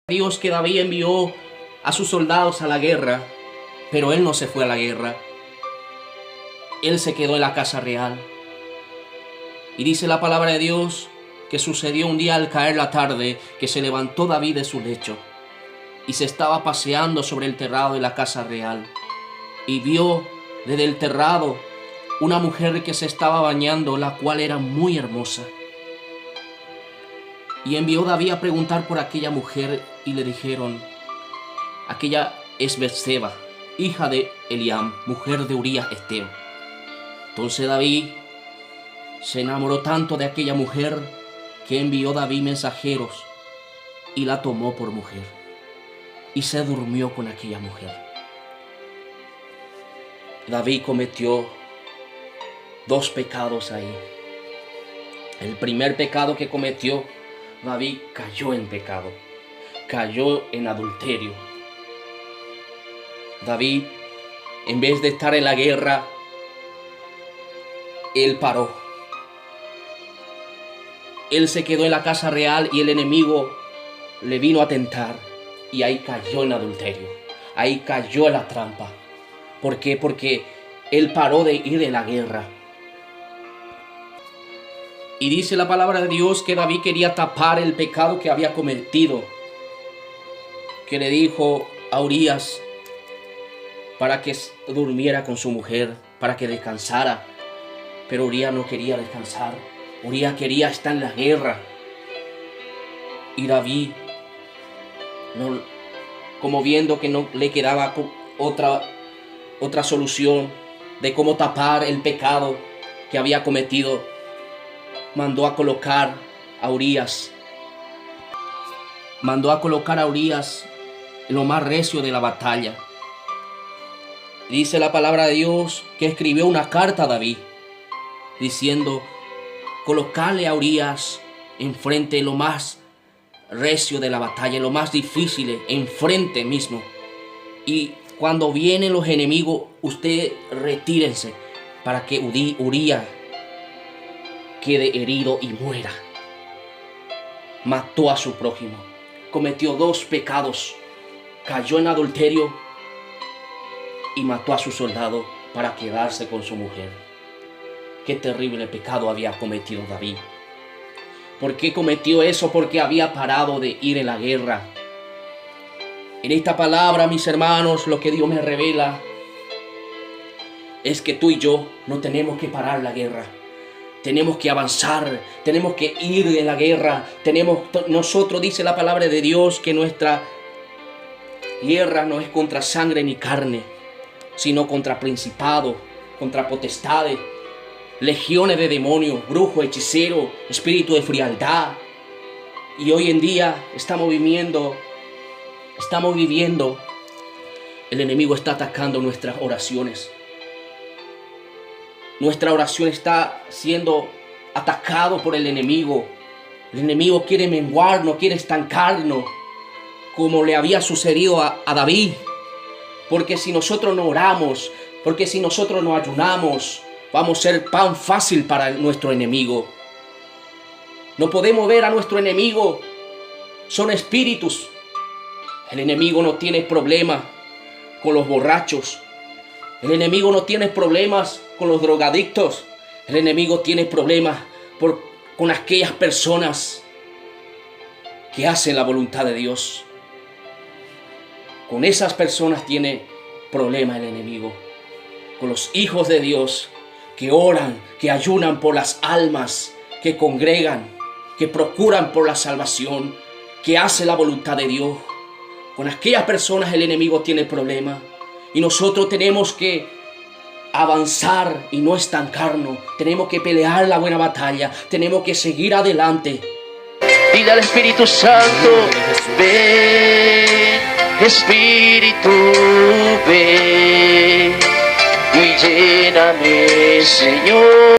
Dios que David envió a sus soldados a la guerra, pero él no se fue a la guerra. Él se quedó en la casa real. Y dice la palabra de Dios que sucedió un día al caer la tarde, que se levantó David de su lecho y se estaba paseando sobre el terrado de la casa real, y vio desde el terrado una mujer que se estaba bañando, la cual era muy hermosa. Y envió David a preguntar por aquella mujer, y le dijeron: aquella es Betseba, hija de Eliam, mujer de Urías Eteo. Entonces David se enamoró tanto de aquella mujer que envió David mensajeros y la tomó por mujer, y se durmió con aquella mujer. David cometió dos pecados ahí. El primer pecado que cometió, David cayó en pecado, cayó en adulterio. David, en vez de estar en la guerra, él paró. Él se quedó en la casa real y el enemigo le vino a tentar, y ahí cayó en adulterio, ahí cayó en la trampa. ¿Por qué? Porque él paró de ir en la guerra. Y dice la palabra de Dios que David quería tapar el pecado que había cometido, que le dijo a Urías para que durmiera con su mujer, para que descansara. Pero Urías no quería descansar. Urías quería estar en la guerra. Y David, como viendo que no le quedaba otra solución de cómo tapar el pecado que había cometido, mandó a colocar a Urías. Mandó a colocar a Urías en lo más recio de la batalla. Dice la palabra de Dios que escribió una carta a David diciendo: colocarle a Urías enfrente de lo más recio de la batalla, lo más difícil, enfrente mismo. Y cuando vienen los enemigos, usted retírense para que Urías quede herido y muera. Mató a su prójimo, cometió dos pecados, cayó en adulterio y mató a su soldado para quedarse con su mujer. Qué terrible pecado había cometido David. ¿Por qué cometió eso? Porque había parado de ir en la guerra. En esta palabra, mis hermanos, lo que Dios me revela es que tú y yo no tenemos que parar la guerra. Tenemos que avanzar, tenemos que ir en la guerra. Nosotros, dice la palabra de Dios, que nuestra guerra no es contra sangre ni carne, sino contra principados, contra potestades, legiones de demonios, brujos, hechiceros, espíritu de frialdad. Y hoy en día estamos viviendo, el enemigo está atacando nuestras oraciones. Nuestra oración está siendo atacado por el enemigo. El enemigo quiere menguarnos, quiere estancarnos, como le había sucedido a David. Porque si nosotros no oramos, porque si nosotros no ayunamos, vamos a ser pan fácil para nuestro enemigo. No podemos ver a nuestro enemigo. Son espíritus. El enemigo no tiene problema con los borrachos. El enemigo no tiene problemas con los drogadictos. El enemigo tiene problemas con aquellas personas que hacen la voluntad de Dios. Con esas personas tiene problema el enemigo. Con los hijos de Dios que oran, que ayunan por las almas, que congregan, que procuran por la salvación, que hacen la voluntad de Dios. Con aquellas personas el enemigo tiene problema. Y nosotros tenemos que avanzar y no estancarnos. Tenemos que pelear la buena batalla. Tenemos que seguir adelante. Dile al Espíritu Santo: ven, Espíritu, ven y lléname, Señor.